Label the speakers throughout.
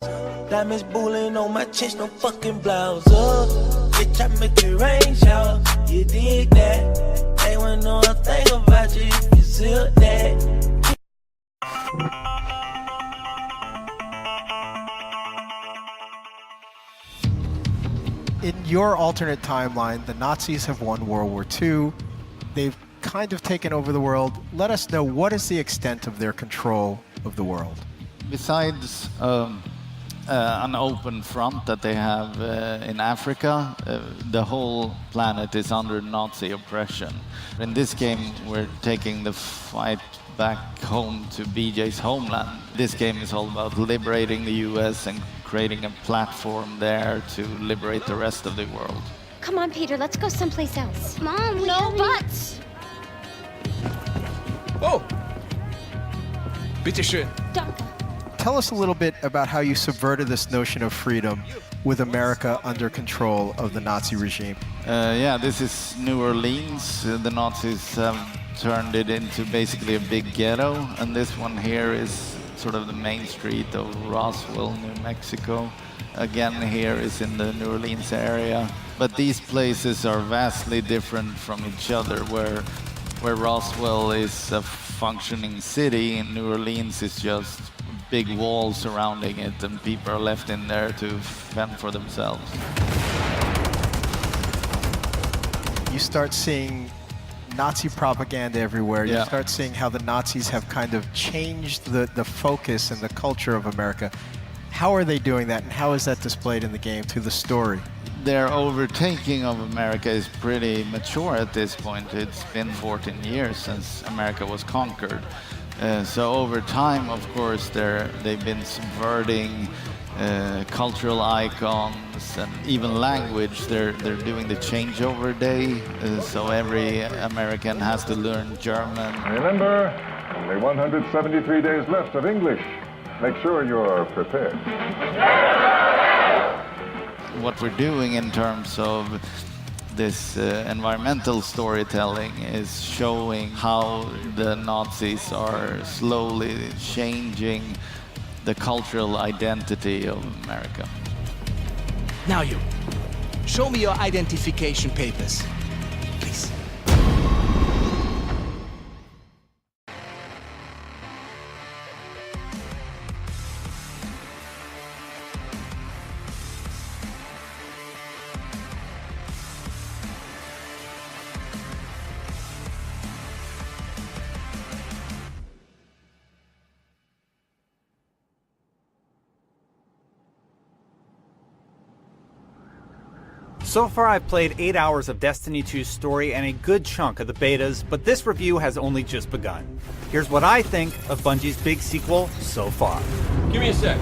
Speaker 1: Diamonds bullying on my chest, no fucking blouse. Bitch, I make it rain showers. You dig that? They wanna know a thing about you if you zip that.
Speaker 2: In your alternate timeline, the Nazis have won World War II. They've kind of taken over the world. Let us know, what is the extent of their control of the world?
Speaker 3: Besides an open front that they have in Africa, the whole planet is under Nazi oppression. In this game, we're taking the fight back home to BJ's homeland. This game is all about liberating the US and creating a platform there to liberate the rest of the world.
Speaker 4: Come on, Peter, let's go someplace else.
Speaker 5: Mom,
Speaker 4: No buts!
Speaker 6: Oh! Bitte schön.
Speaker 4: Danke.
Speaker 2: Tell us a little bit about how you subverted this notion of freedom with America under control of the Nazi regime.
Speaker 3: Yeah, this is New Orleans. The Nazis have turned it into basically a big ghetto, and this one here is sort of the main street of Roswell, New Mexico. Again, here is in the New Orleans area. But these places are vastly different from each other, where Roswell is a functioning city, and New Orleans is just big walls surrounding it, and people are left in there to fend for themselves.
Speaker 2: You start seeing Nazi propaganda everywhere. You
Speaker 3: Yeah.
Speaker 2: start seeing how the Nazis have kind of changed the focus and the culture of America. How are they doing that, and how is that displayed in the game through the story?
Speaker 3: Their overtaking of America is pretty mature at this point. It's been 14 years since America was conquered. So over time, of course, they've been subverting cultural icons and even language. They're doing the changeover day, so every American has to learn German.
Speaker 7: Remember, only 173 days left of English. Make sure you're prepared.
Speaker 3: What we're doing in terms of this environmental storytelling is showing how the Nazis are slowly changing the cultural identity of America.
Speaker 6: Now you, show me your identification papers, please.
Speaker 8: So far, I've played 8 hours of Destiny 2's story and a good chunk of the betas, but this review has only just begun. Here's what I think of Bungie's big sequel so far.
Speaker 6: Give me a sec.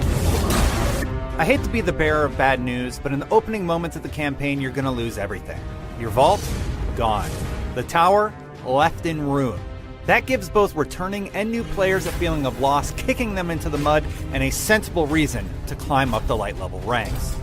Speaker 8: I hate to be the bearer of bad news, but in the opening moments of the campaign, you're gonna lose everything. Your vault? Gone. The tower? Left in ruin. That gives both returning and new players a feeling of loss, kicking them into the mud, and a sensible reason to climb up the light level ranks.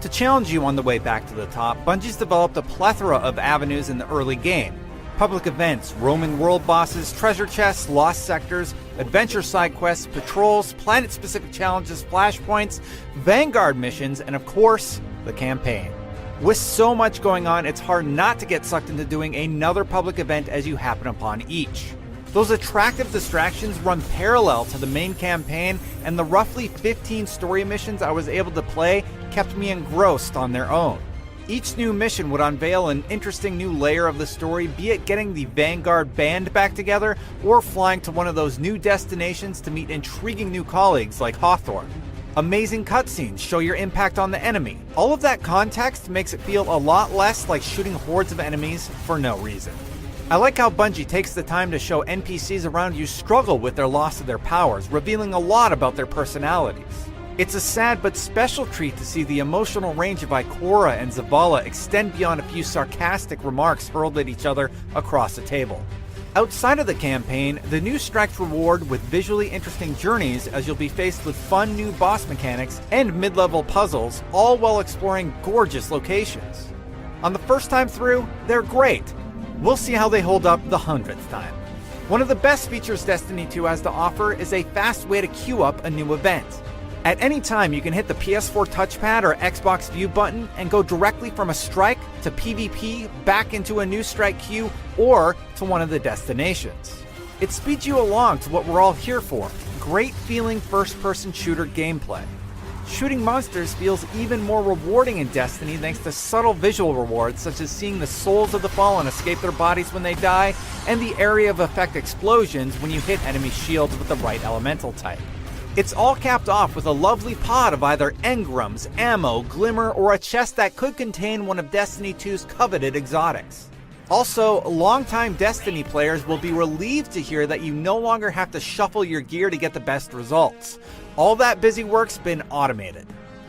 Speaker 8: To challenge you on the way back to the top, Bungie's developed a plethora of avenues in the early game. Public events, roaming world bosses, treasure chests, lost sectors, adventure side quests, patrols, planet-specific challenges, flashpoints, Vanguard missions, and of course, the campaign. With so much going on, it's hard not to get sucked into doing another public event as you happen upon each. Those attractive distractions run parallel to the main campaign, and the roughly 15 story missions I was able to play kept me engrossed on their own. Each new mission would unveil an interesting new layer of the story, be it getting the Vanguard band back together, or flying to one of those new destinations to meet intriguing new colleagues like Hawthorne. Amazing cutscenes show your impact on the enemy. All of that context makes it feel a lot less like shooting hordes of enemies for no reason. I like how Bungie takes the time to show NPCs around you struggle with their loss of their powers, revealing a lot about their personalities. It's a sad but special treat to see the emotional range of Ikora and Zavala extend beyond a few sarcastic remarks hurled at each other across the table. Outside of the campaign, the new strikes reward with visually interesting journeys as you'll be faced with fun new boss mechanics and mid-level puzzles, all while exploring gorgeous locations. On the first time through, they're great. We'll see how they hold up the 100th time. One of the best features Destiny 2 has to offer is a fast way to queue up a new event. At any time, you can hit the PS4 touchpad or Xbox View button and go directly from a strike to PvP, back into a new strike queue, or to one of the destinations. It speeds you along to what we're all here for, great feeling first-person shooter gameplay. Shooting monsters feels even more rewarding in Destiny thanks to subtle visual rewards such as seeing the souls of the fallen escape their bodies when they die, and the area of effect explosions when you hit enemy shields with the right elemental type. It's all capped off with a lovely pod of either engrams, ammo, glimmer, or a chest that could contain one of Destiny 2's coveted exotics. Also, longtime Destiny players will be relieved to hear that you no longer have to shuffle your gear to get the best results. All that busy work's been automated.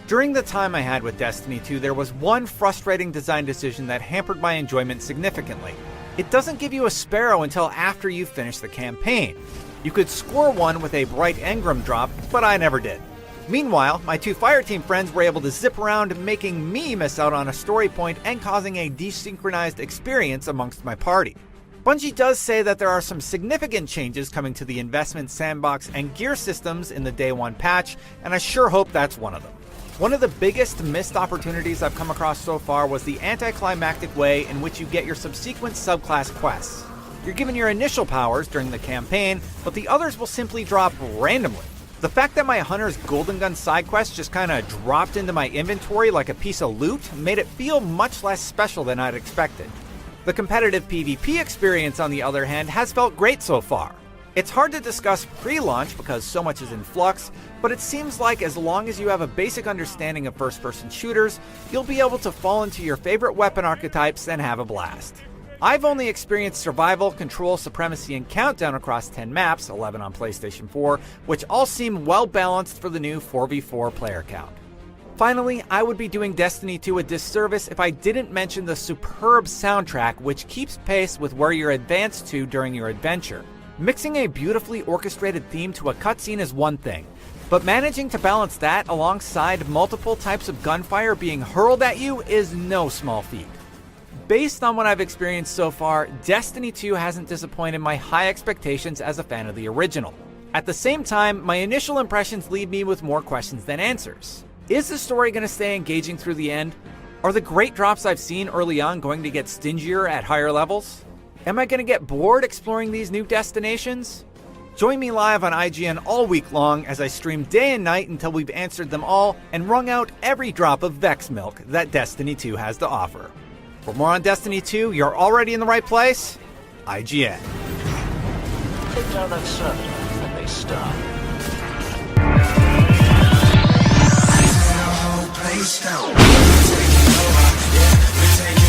Speaker 8: During the time I had with Destiny 2, there was one frustrating design decision that hampered my enjoyment significantly. It doesn't give you a sparrow until after you've finished the campaign. You could score one with a bright engram drop, but I never did. Meanwhile, my two fireteam friends were able to zip around, making me miss out on a story point and causing a desynchronized experience amongst my party. Bungie does say that there are some significant changes coming to the investment sandbox and gear systems in the Day 1 patch, and I sure hope that's one of them. One of the biggest missed opportunities I've come across so far was the anticlimactic way in which you get your subsequent subclass quests. You're given your initial powers during the campaign, but the others will simply drop randomly. The fact that my Hunter's Golden Gun side quest just kinda dropped into my inventory like a piece of loot made it feel much less special than I'd expected. The competitive PvP experience, on the other hand, has felt great so far. It's hard to discuss pre-launch because so much is in flux, but it seems like as long as you have a basic understanding of first-person shooters, you'll be able to fall into your favorite weapon archetypes and have a blast. I've only experienced Survival, Control, Supremacy, and Countdown across 10 maps, 11 on PlayStation 4, which all seem well balanced for the new 4v4 player count. Finally, I would be doing Destiny 2 a disservice if I didn't mention the superb soundtrack which keeps pace with where you're advanced to during your adventure. Mixing a beautifully orchestrated theme to a cutscene is one thing, but managing to balance that alongside multiple types of gunfire being hurled at you is no small feat. Based on what I've experienced so far, Destiny 2 hasn't disappointed my high expectations as a fan of the original. At the same time, my initial impressions leave me with more questions than answers. Is the story going to stay engaging through the end? Are the great drops I've seen early on going to get stingier at higher levels? Am I going to get bored exploring these new destinations? Join me live on IGN all week long as I stream day and night until we've answered them all and wrung out every drop of Vex milk that Destiny 2 has to offer. For more on Destiny 2, you're already in the right place. IGN.
Speaker 5: Take down that server and they stop. Place down. We're taking over, yeah, we're taking